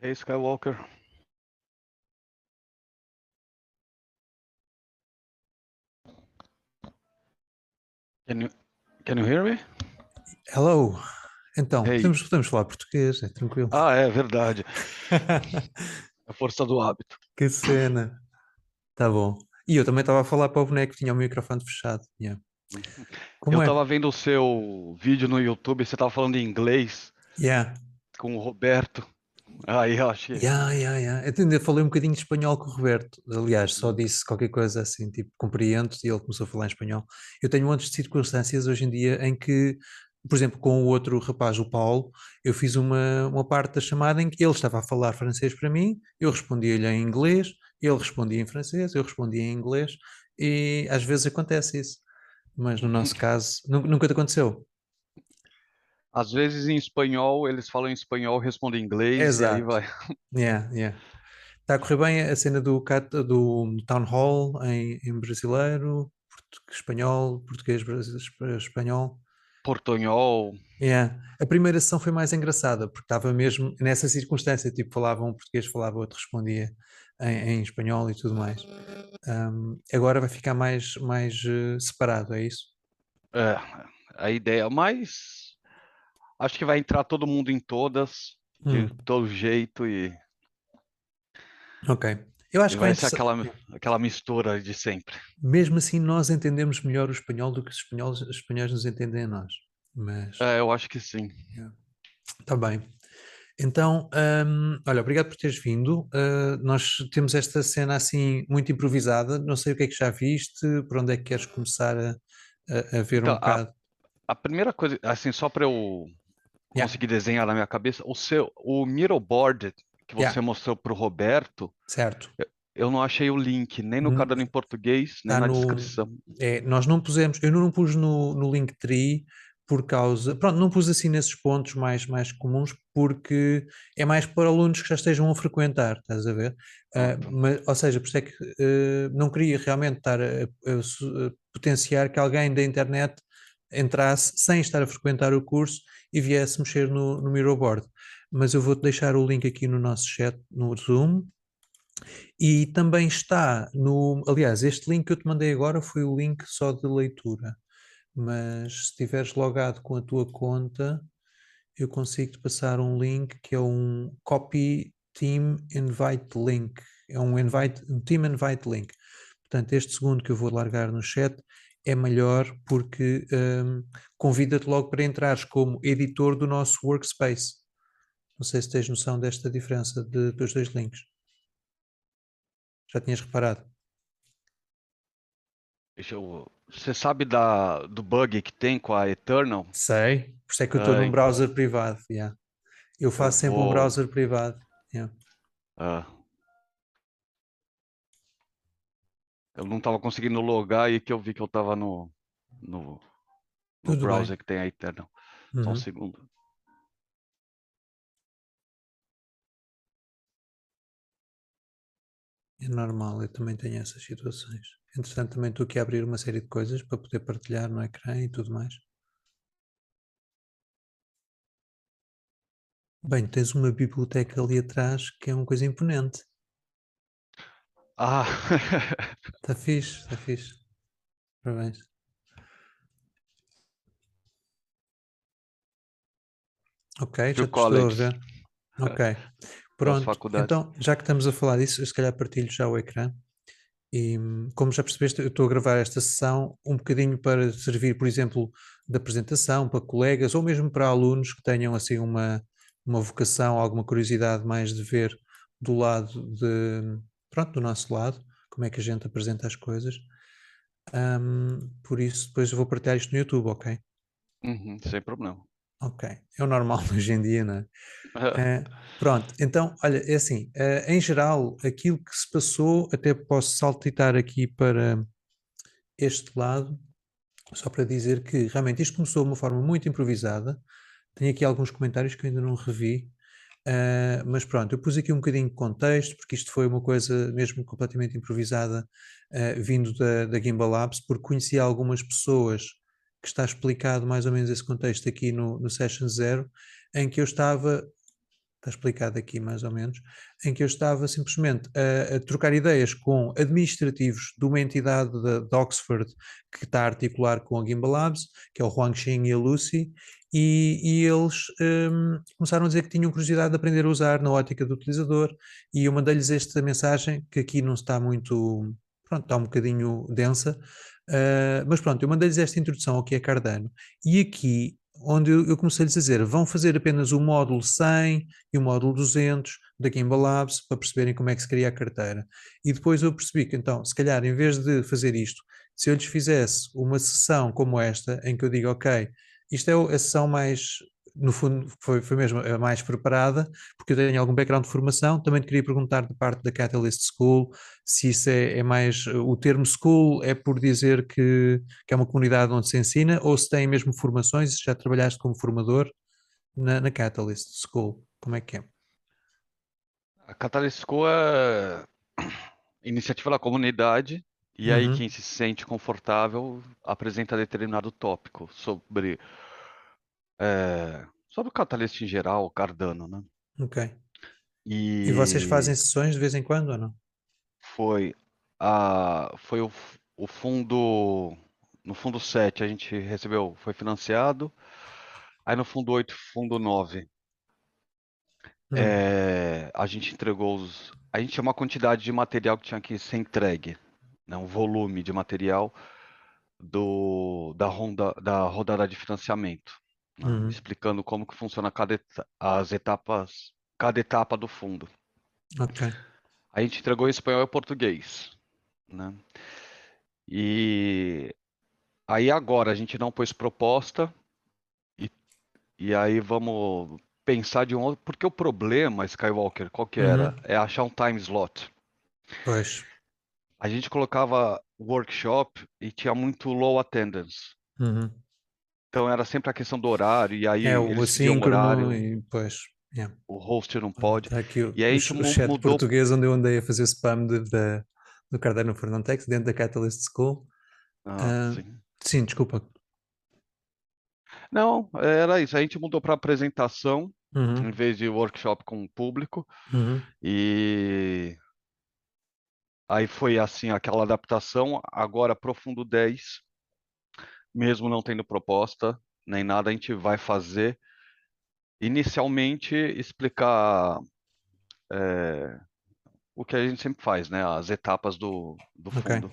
Hey Skywalker. Can you can you hear me? Hello. Então, Hey. podemos falar português, é tranquilo. Ah, é verdade. A força do hábito. Que cena. Tá bom. E eu também estava a falar para o boneco, tinha o microfone fechado. Yeah. Eu Como é? tava vendo o seu vídeo no YouTube, você tava falando em inglês Yeah. com o Roberto. Aí eu achei. Yeah. Eu ainda falei um bocadinho de espanhol com o Roberto. Aliás, só disse qualquer coisa assim, tipo, compreendo, e ele começou a falar em espanhol. Eu tenho montes de circunstâncias hoje em dia em que, por exemplo, com o outro rapaz, o Paulo, eu fiz uma parte da chamada em que ele estava a falar francês para mim, eu respondia-lhe em inglês, ele respondia em francês, eu respondia em inglês, e às vezes acontece isso. Mas no nosso caso, nunca te aconteceu. Às vezes em espanhol, eles falam em espanhol, respondem em inglês e aí Exato. vai. Yeah. Está a correr bem a cena do Town Hall em brasileiro, espanhol, português, espanhol. Portonhol. Yeah. A primeira sessão foi mais engraçada, porque estava mesmo nessa circunstância, tipo, falava um português, falava outro, respondia em espanhol e tudo mais. Agora vai ficar mais separado, é isso? É, a ideia, mas acho que vai entrar todo mundo em todas, de Hum, todo jeito, ok. Eu e acho que vai vai ser interessar. aquela mistura de sempre. Mesmo assim, nós entendemos melhor o espanhol do que os espanhóis nos entendem a nós. Mas, É, eu acho que sim. está bem. Então, olha, obrigado por teres vindo. Nós temos esta cena assim muito improvisada. Não sei o que é que já viste, por onde é que queres começar a ver um Então, bocado. a primeira coisa, assim, só para eu Yeah, conseguir desenhar na minha cabeça, o Miro board que yeah, você mostrou para o Roberto, certo. eu não achei o link nem no caderno em português, nem Está na no. descrição. Nós não pusemos, eu não pus no Linktree por causa. Pronto, não pus assim nesses pontos mais comuns, porque é mais para alunos que já estejam a frequentar, estás a ver? Ah, tá. Ou seja, por isso é que não queria realmente estar a potenciar que alguém da internet entrasse sem estar a frequentar o curso e viesse mexer no Miroboard. Mas eu vou-te deixar o link aqui no nosso chat, no Zoom, e também está no. Aliás, este link que eu te mandei agora foi o link só de leitura. Mas se estiveres logado com a tua conta, eu consigo te passar um link que é um Copy Team Invite Link. É um Team Invite Link. Portanto, este segundo que eu vou largar no chat é melhor porque convida-te logo para entrares como editor do nosso workspace. Não sei se tens noção desta diferença dos dois links. Já tinhas reparado? Você sabe do bug que tem com a Eternal? Sei, por isso é que eu estou num Ai, browser privado. Yeah. Eu eu faço sempre um vou. browser privado. Yeah. ah, eu não estava conseguindo logar e que eu vi que eu estava no, no Tudo bem. browser que tem a Eternal. Só um Uhum. segundo. É normal, eu também tenho essas situações. Entretanto, também estou aqui a abrir uma série de coisas para poder partilhar no ecrã e tudo mais. Bem, tens uma biblioteca ali atrás que é uma coisa imponente. Ah, Está fixe, está fixe. Parabéns. Ok, já Phil te estou a College, ver. Ok, das pronto. faculdades. Então, já que estamos a falar disso, eu se calhar partilho já o ecrã. E como já percebeste, eu estou a gravar esta sessão um bocadinho para servir, por exemplo, de apresentação para colegas ou mesmo para alunos que tenham assim uma vocação, alguma curiosidade mais de ver do lado pronto, do nosso lado, como é que a gente apresenta as coisas. Por isso, depois eu vou partilhar isto no YouTube, ok? Uhum, sem problema. Ok, é o normal hoje em dia, não é? Pronto, então, olha, é assim, em geral, aquilo que se passou, até posso saltitar aqui para este lado, só para dizer que realmente isto começou de uma forma muito improvisada. Tenho aqui alguns comentários que eu ainda não revi, mas pronto, eu pus aqui um bocadinho de contexto, porque isto foi uma coisa mesmo completamente improvisada, vindo da Gimbal Labs, porque conheci algumas pessoas que está explicado mais ou menos esse contexto aqui no Session Zero, em que eu estava está explicado aqui mais ou menos, em que eu estava simplesmente a trocar ideias com administrativos de uma entidade de Oxford que está a articular com a Gimbal Labs, que é o Huangxing e a Lucy, e eles começaram a dizer que tinham curiosidade de aprender a usar na ótica do utilizador, e eu mandei-lhes esta mensagem, que aqui não está muito, pronto, está um bocadinho densa, mas pronto, eu mandei-lhes esta introdução ao que é Cardano, e aqui onde eu comecei-lhes a dizer, vão fazer apenas o módulo 100 e o módulo 200 da Gimbal Labs para perceberem como é que se cria a carteira. E depois eu percebi que, então, se calhar, em vez de fazer isto, se eu lhes fizesse uma sessão como esta, em que eu digo, ok, isto é a sessão mais, no fundo, foi mesmo a mais preparada, porque eu tenho algum background de formação, também te queria perguntar da parte da Catalyst School, se isso é mais, o termo school é por dizer que é uma comunidade onde se ensina, ou se tem mesmo formações, se já trabalhaste como formador na Catalyst School, como é que é? A Catalyst School é iniciativa da comunidade, e aí Uhum, quem se sente confortável apresenta determinado tópico sobre o Catalyst em geral, o Cardano, né? ok. E vocês fazem E sessões de vez em quando ou não? foi foi o fundo, no fundo 7 a gente recebeu, foi financiado, aí no fundo 8, fundo 9, Hum, a gente entregou a gente tinha uma quantidade de material que tinha que ser entregue, né, um volume de material da rodada de financiamento, né, uhum, explicando como que funciona cada etapa do fundo. ok. A gente entregou em espanhol e português, né? E aí agora a gente não pôs proposta e, e aí vamos pensar de um outro, porque o problema, Skywalker, qual que era? Uhum, É achar um time slot. pois. A gente colocava workshop e tinha muito low attendance. Uhum. Então era sempre a questão do horário, e aí É o eles pediam assíncrono horário, e pois, yeah. o host não Olha, pode. está aqui E aí a gente o chat mudou. português onde eu andei a fazer spam do Cardano Fernantex dentro da Catalyst School. Ah, Ah, sim. sim, desculpa. Não, era isso. A gente mudou para apresentação, em Uhum, vez de workshop com o público. uhum, E aí foi assim, aquela adaptação. Agora, Profundo 10, mesmo não tendo proposta nem nada, a gente vai fazer. Inicialmente, explicar o que a gente sempre faz, né? As etapas do ok. fundo.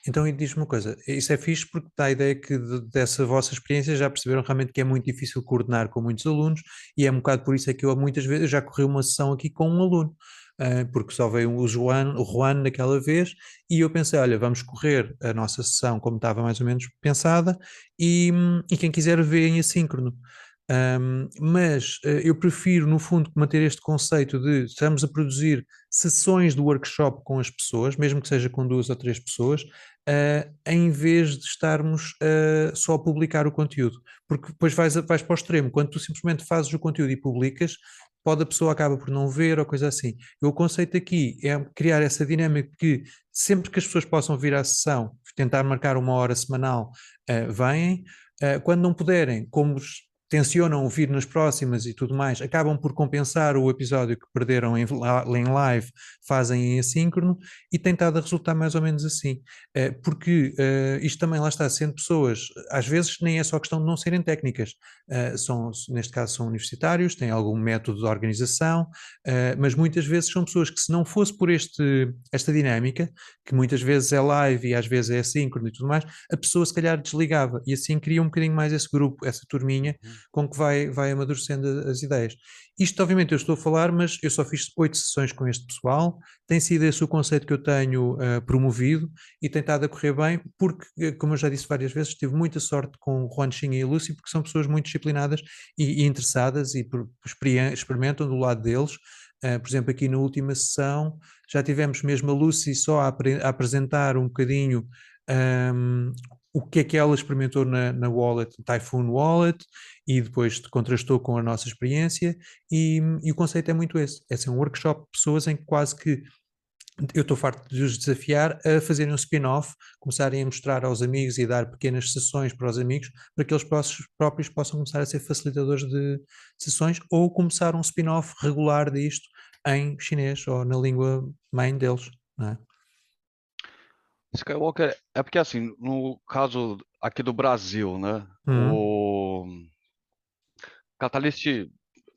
Então, e diz-me uma coisa, isso é fixe porque dá a ideia que dessa vossa experiência já perceberam realmente que é muito difícil coordenar com muitos alunos e é um bocado por isso é que eu muitas vezes eu já corri uma sessão aqui com um aluno, porque só veio o Juan naquela vez e eu pensei, olha, vamos correr a nossa sessão como estava mais ou menos pensada e quem quiser ver em assíncrono. Mas eu prefiro, no fundo, manter este conceito de estamos a produzir sessões de workshop com as pessoas, mesmo que seja com 2 ou 3 pessoas, em vez de estarmos só a publicar o conteúdo. Porque depois vais para o extremo, quando tu simplesmente fazes o conteúdo e publicas, pode a pessoa acaba por não ver ou coisa assim. O conceito aqui é criar essa dinâmica que sempre que as pessoas possam vir à sessão, tentar marcar uma hora semanal, vêm. Quando não puderem, como tencionam vir nas próximas e tudo mais, acabam por compensar o episódio que perderam em live, fazem em assíncrono e tem estado a resultar mais ou menos assim. Porque isto também lá está, sendo pessoas, às vezes nem é só questão de não serem técnicas, neste caso são universitários, têm algum método de organização, mas muitas vezes são pessoas que se não fosse por esta dinâmica, que muitas vezes é live e às vezes é assíncrono e tudo mais, a pessoa se calhar desligava e assim cria um bocadinho mais esse grupo, essa turminha Uhum. com que vai amadurecendo as ideias. Isto, obviamente, eu estou a falar, mas eu só fiz 8 sessões com este pessoal, tem sido esse o conceito que eu tenho promovido e tem estado a correr bem, porque, como eu já disse várias vezes, tive muita sorte com o Juan Chinha e a Lucy, porque são pessoas muito disciplinadas e interessadas e experimentam do lado deles. Por exemplo, aqui na última sessão já tivemos mesmo a Lucy só a apresentar um bocadinho um, o que é que ela experimentou na wallet, Typhoon Wallet, e depois contrastou com a nossa experiência, e o conceito é muito esse, é ser um workshop de pessoas em que quase que eu estou farto de os desafiar a fazerem um spin-off, começarem a mostrar aos amigos e dar pequenas sessões para os amigos, para que eles próprios possam começar a ser facilitadores de sessões ou começar um spin-off regular disto em chinês ou na língua mãe deles, não é? Skywalker é porque assim, no caso aqui do Brasil, né? Uhum. O Catalyst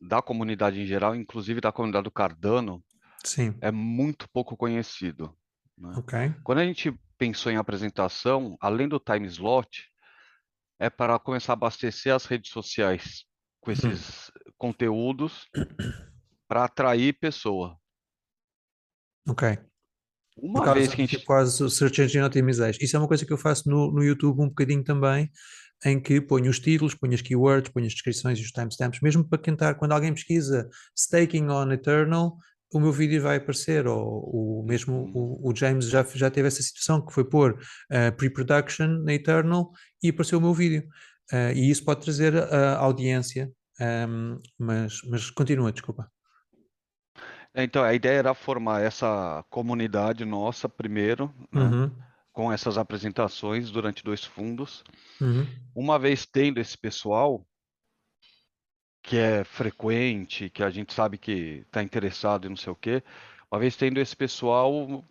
da comunidade em geral, inclusive da comunidade do Cardano, Sim, é muito pouco conhecido, né? ok. Quando a gente pensou em apresentação, além do time slot, é para começar a abastecer as redes sociais com Uhum. esses conteúdos para atrair pessoa. Ok. Por Uma vez causa que a de gente. quase o Search Engine Optimization. Isso é uma coisa que eu faço no YouTube um bocadinho também, em que ponho os títulos, ponho as keywords, ponho as descrições e os timestamps, mesmo para tentar, quando alguém pesquisa Staking on Eternal, o meu vídeo vai aparecer, ou o mesmo Uhum. o James já teve essa situação, que foi pôr pre-production na Eternal e apareceu o meu vídeo. E isso pode trazer audiência, mas continua, desculpa. Então, a ideia era formar essa comunidade nossa primeiro, né? Uhum, Com essas apresentações durante 2 fundos. uhum, Uma vez tendo esse pessoal, que é frequente, que a gente sabe que está interessado e não sei o quê, uma vez tendo esse pessoal,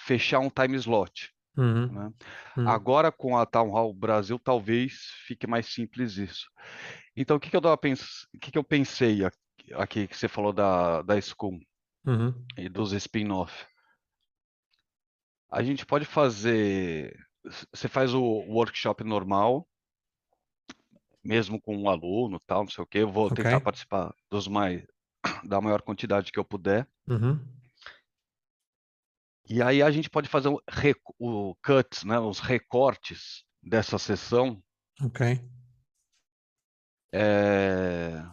fechar um time slot, uhum, né? uhum. Agora com a Town Hall Brasil, talvez fique mais simples isso. Então, o que que eu pensei aqui que você falou da Scum Uhum. e dos spin-off? A gente pode fazer. Você faz o workshop normal, mesmo com um aluno, tal, não sei o quê. Eu vou Ok. tentar participar da maior quantidade que eu puder. Uhum. E aí a gente pode fazer o cuts, né, os recortes dessa sessão, Ok. é,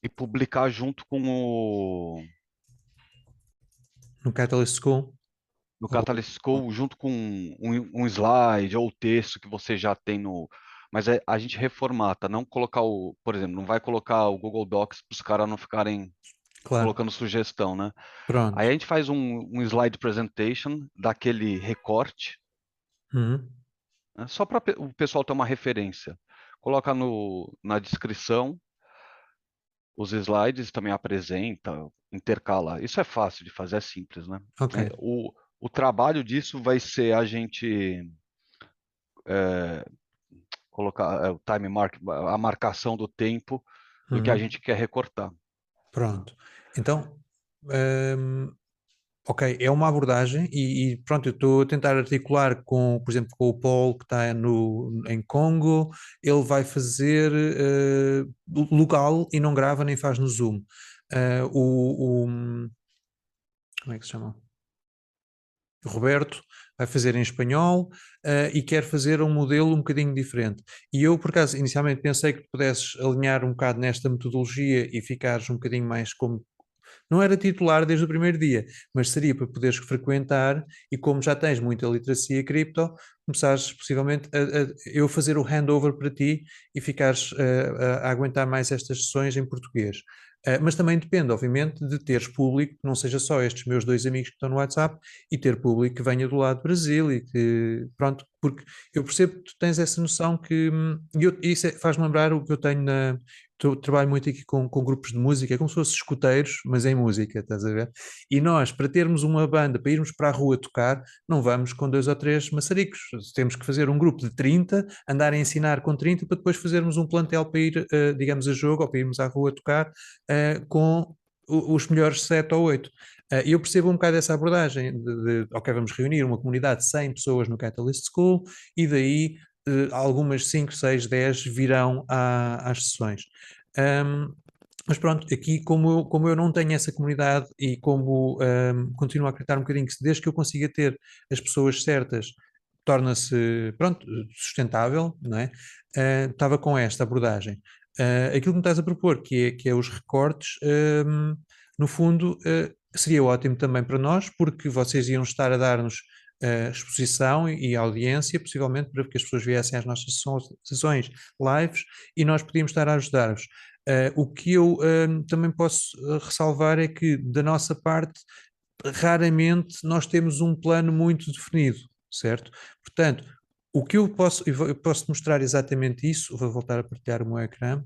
e publicar junto com o No Catalyst School? no Ou... Catalyst School, junto com um slide ou o texto que você já tem no. Mas a gente reformata, não colocar por exemplo, não vai colocar o Google Docs para os caras não ficarem Claro. colocando sugestão, né? Aí Pronto. a gente faz um slide presentation daquele recorte, Uhum. né? Só para o pessoal ter uma referência. Coloca na descrição os slides, também apresenta, intercala. Isso é fácil de fazer, é simples, né? Ok. O trabalho disso vai ser a gente colocar o a marcação do tempo do que a Uhum. gente quer recortar, né? Pronto. Então, hum, ok, é uma abordagem e pronto, eu estou a tentar articular com, por exemplo, com o Paul que está em Congo, ele vai fazer local e não grava nem faz no Zoom. Como é que se chama? Roberto vai fazer em espanhol, e quer fazer um modelo um bocadinho diferente. E eu, por acaso, inicialmente pensei que pudesses alinhar um bocado nesta metodologia e ficares um bocadinho mais como. Não era titular desde o primeiro dia, mas seria para poderes frequentar e como já tens muita literacia cripto, começares possivelmente eu fazer o handover para ti e ficares a aguentar mais estas sessões em português. Mas também depende, obviamente, de teres público, que não seja só estes meus dois amigos que estão no WhatsApp, e ter público que venha do lado do Brasil e que, pronto, porque eu percebo que tu tens essa noção que, isso faz-me lembrar o que eu tenho trabalho muito aqui com grupos de música, é como se fossem escuteiros, mas em música, estás a ver? E nós, para termos uma banda, para irmos para a rua tocar, não vamos com dois ou três maçaricos. Temos que fazer um grupo de 30, andar a ensinar com 30, para depois fazermos um plantel para ir, digamos, a jogo, ou para irmos à rua tocar, com os melhores 7 ou 8. E eu percebo um bocado essa abordagem ok, vamos reunir uma comunidade de 100 pessoas no Catalyst School e daí algumas 5, 6, 10 virão às sessões. Um, mas pronto, aqui como eu não tenho essa comunidade e como continuo a acreditar um bocadinho que desde que eu consiga ter as pessoas certas, torna-se, pronto, sustentável, não é? Estava com esta abordagem. Aquilo que me estás a propor, que é os recortes, no fundo, seria ótimo também para nós, porque vocês iam estar a dar-nos exposição e audiência, possivelmente para que as pessoas viessem às nossas sessões lives e nós podíamos estar a ajudar-vos. O que eu também posso ressalvar é que, da nossa parte, raramente nós temos um plano muito definido, certo? Portanto, o que eu posso mostrar exatamente isso, vou voltar a partilhar o meu ecrã.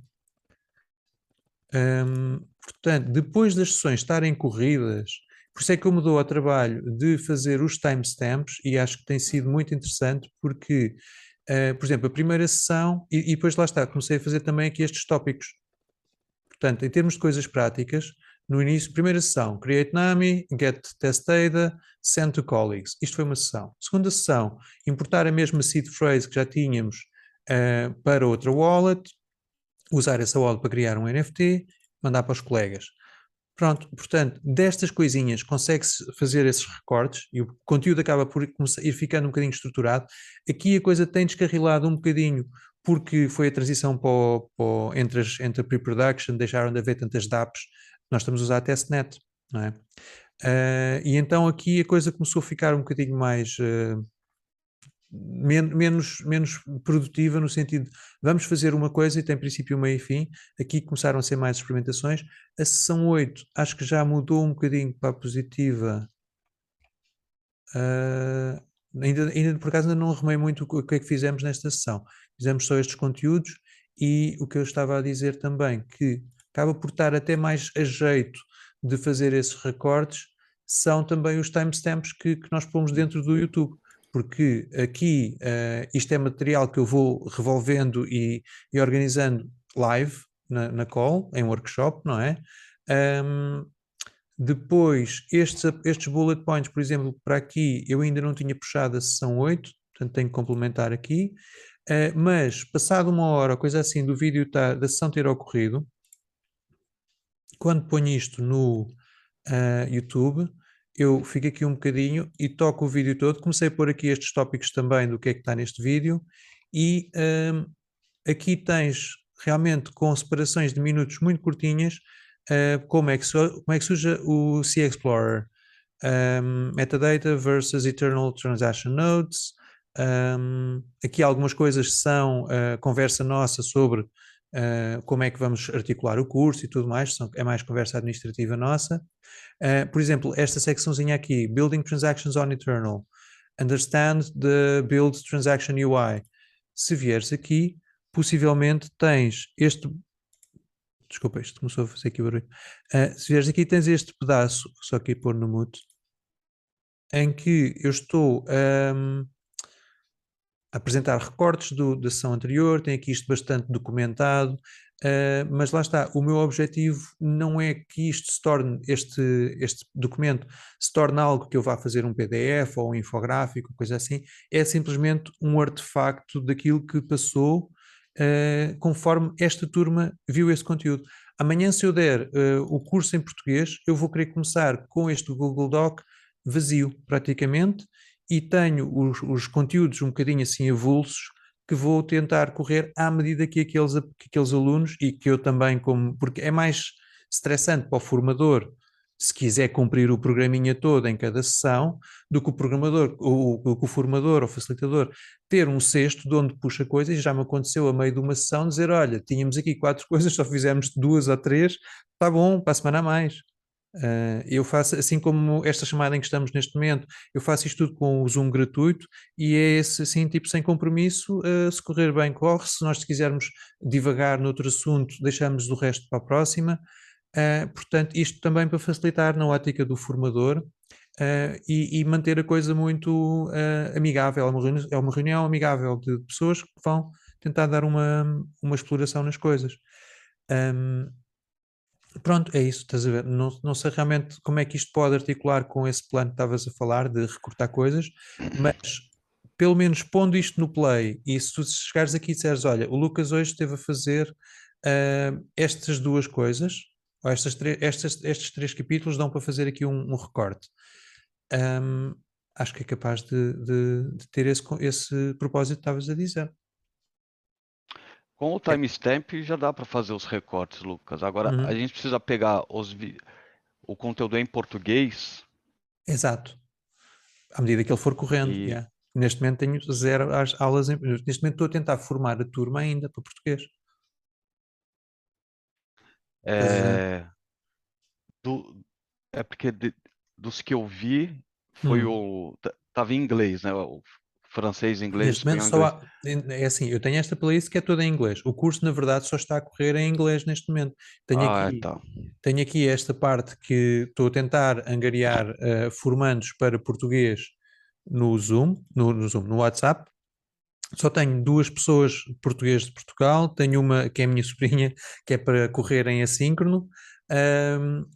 Portanto, depois das sessões estarem corridas, por isso é que eu me dou ao trabalho de fazer os timestamps e acho que tem sido muito interessante porque, por exemplo, a primeira sessão, e depois lá está, comecei a fazer também aqui estes tópicos. Portanto, em termos de coisas práticas, no início, primeira sessão, create NAMI, get test data, send to colleagues. Isto foi uma sessão. Segunda sessão, importar a mesma seed phrase que já tínhamos para outra wallet, usar essa wallet para criar um NFT, mandar para os colegas. Pronto, portanto, destas coisinhas consegue-se fazer esses recortes e o conteúdo acaba por ir ficando um bocadinho estruturado. Aqui a coisa tem descarrilado um bocadinho porque foi a transição entre a pre-production, deixaram de haver tantas dApps, nós estamos a usar a testnet, não é? E então aqui a coisa começou a ficar um bocadinho mais menos produtiva no sentido de vamos fazer uma coisa e tem princípio, meio e fim. Aqui começaram a ser mais experimentações. A sessão 8 acho que já mudou um bocadinho para a positiva. Ainda por acaso ainda não arrumei muito o que é que fizemos nesta sessão. Fizemos só estes conteúdos e o que eu estava a dizer também, que acaba por estar até mais a jeito de fazer esses recortes, são também os timestamps que nós pomos dentro do YouTube, porque aqui isto é material que eu vou revolvendo e organizando live na call, em workshop, não é? Depois, estes bullet points, por exemplo, para aqui, eu ainda não tinha puxado a sessão 8, portanto tenho que complementar aqui. Mas, passado uma hora, coisa assim, do vídeo da sessão ter ocorrido, quando ponho isto no YouTube, eu fico aqui um bocadinho e toco o vídeo todo. Comecei a pôr aqui estes tópicos também do que é que está neste vídeo e aqui tens realmente com separações de minutos muito curtinhas como é que surge o C Explorer, metadata versus eternal transaction nodes. Aqui algumas coisas são conversa nossa sobre como é que vamos articular o curso e tudo mais, é mais conversa administrativa nossa. Por exemplo, esta secçãozinha aqui, Building Transactions on Eternal, Understand the Build Transaction UI. Se vieres aqui, possivelmente tens este. Desculpa, isto começou a fazer aqui barulho. Se vieres aqui, tens este pedaço, só aqui pôr no mute, em que eu estou a apresentar recortes da sessão anterior, tem aqui isto bastante documentado, mas lá está, o meu objetivo não é que isto se torne, este documento se torne algo que eu vá fazer um PDF ou um infográfico, coisa assim, é simplesmente um artefacto daquilo que passou conforme esta turma viu esse conteúdo. Amanhã, se eu der o curso em português, eu vou querer começar com este Google Doc vazio, praticamente, e tenho os conteúdos um bocadinho assim avulsos que vou tentar correr à medida que aqueles alunos e que eu também, porque é mais estressante para o formador se quiser cumprir o programinha todo em cada sessão, do que o programador, o formador ou facilitador ter um cesto de onde puxa coisas, e já me aconteceu a meio de uma sessão dizer, olha, tínhamos aqui 4 coisas, só fizemos 2 ou 3, está bom, para a semana a mais. Eu faço, assim como esta chamada em que estamos neste momento, eu faço isto tudo com o Zoom gratuito e é esse assim, tipo, sem compromisso, se correr bem, corre, se nós quisermos divagar noutro assunto, deixamos o resto para a próxima. Portanto, isto também para facilitar na ótica do formador e manter a coisa muito amigável, é uma reunião amigável de pessoas que vão tentar dar uma exploração nas coisas. Pronto, é isso, estás a ver? Não sei realmente como é que isto pode articular com esse plano que estavas a falar de recortar coisas, mas pelo menos pondo isto no play e se tu chegares aqui e disseres, olha, o Lucas hoje esteve a fazer estas duas coisas, ou estes 3 capítulos dão para fazer aqui um recorte. Acho que é capaz de ter esse propósito que estavas a dizer. Com o timestamp já dá para fazer os recortes, Lucas. Agora a Uhum. gente precisa pegar o conteúdo em português Exato. À medida que ele for correndo, e yeah. Neste momento tenho 0 aulas, neste momento estou a tentar formar a turma ainda para português. Estás a ver? é, do, é porque dos que eu vi, foi Hum. o. Tava em inglês, né? O francês, inglês, Neste momento espanhol, só inglês. há, é assim, eu tenho esta playlist que é toda em inglês. O curso, na verdade, só está a correr em inglês neste momento. Tenho Ah, aqui, tá. tenho aqui esta parte que estou a tentar angariar formandos para português no Zoom, no Zoom, no WhatsApp. Só tenho duas pessoas português de Portugal, tenho uma que é a minha sobrinha, que é para correr em assíncrono,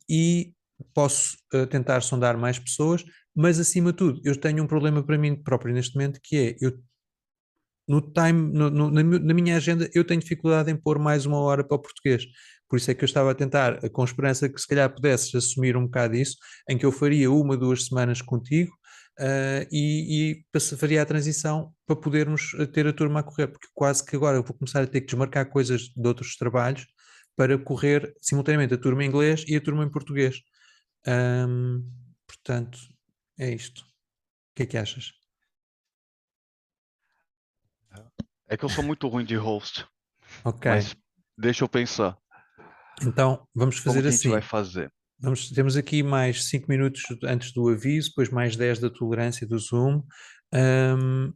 e posso tentar sondar mais pessoas, mas acima de tudo, eu tenho um problema para mim próprio neste momento, que é, eu no time, na minha agenda, eu tenho dificuldade em pôr mais uma hora para o português. Por isso é que eu estava a tentar, com esperança que se calhar pudesses assumir um bocado isso, em que eu faria uma, 2 semanas contigo, faria a transição para podermos ter a turma a correr, porque quase que agora eu vou começar a ter que desmarcar coisas de outros trabalhos para correr simultaneamente a turma em inglês e a turma em português. Portanto, é isto. O que é que achas? É que eu sou muito ruim de host, Ok, mas deixa eu pensar. então vamos Como fazer que a gente vai assim. fazer? Temos aqui mais 5 minutos antes do aviso, depois mais 10 da tolerância do Zoom. Ahm,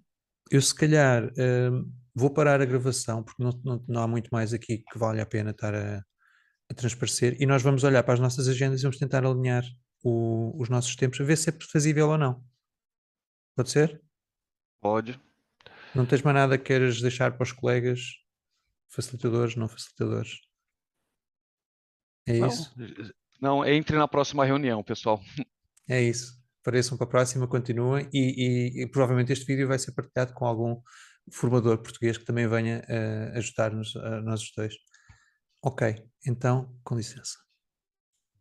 eu se calhar vou parar a gravação porque não há muito mais aqui que vale a pena estar a transparecer e nós vamos olhar para as nossas agendas e vamos tentar alinhar os nossos tempos, a ver se é fazível ou não. Pode ser? Pode? Não tens mais nada que queiras deixar para os colegas, facilitadores, não facilitadores? É Não. isso? Não, entre na próxima reunião, pessoal. É isso. Apareçam para a próxima, continuem e provavelmente este vídeo vai ser partilhado com algum formador português que também venha ajudar-nos, a nós os dois. Ok, então, com licença.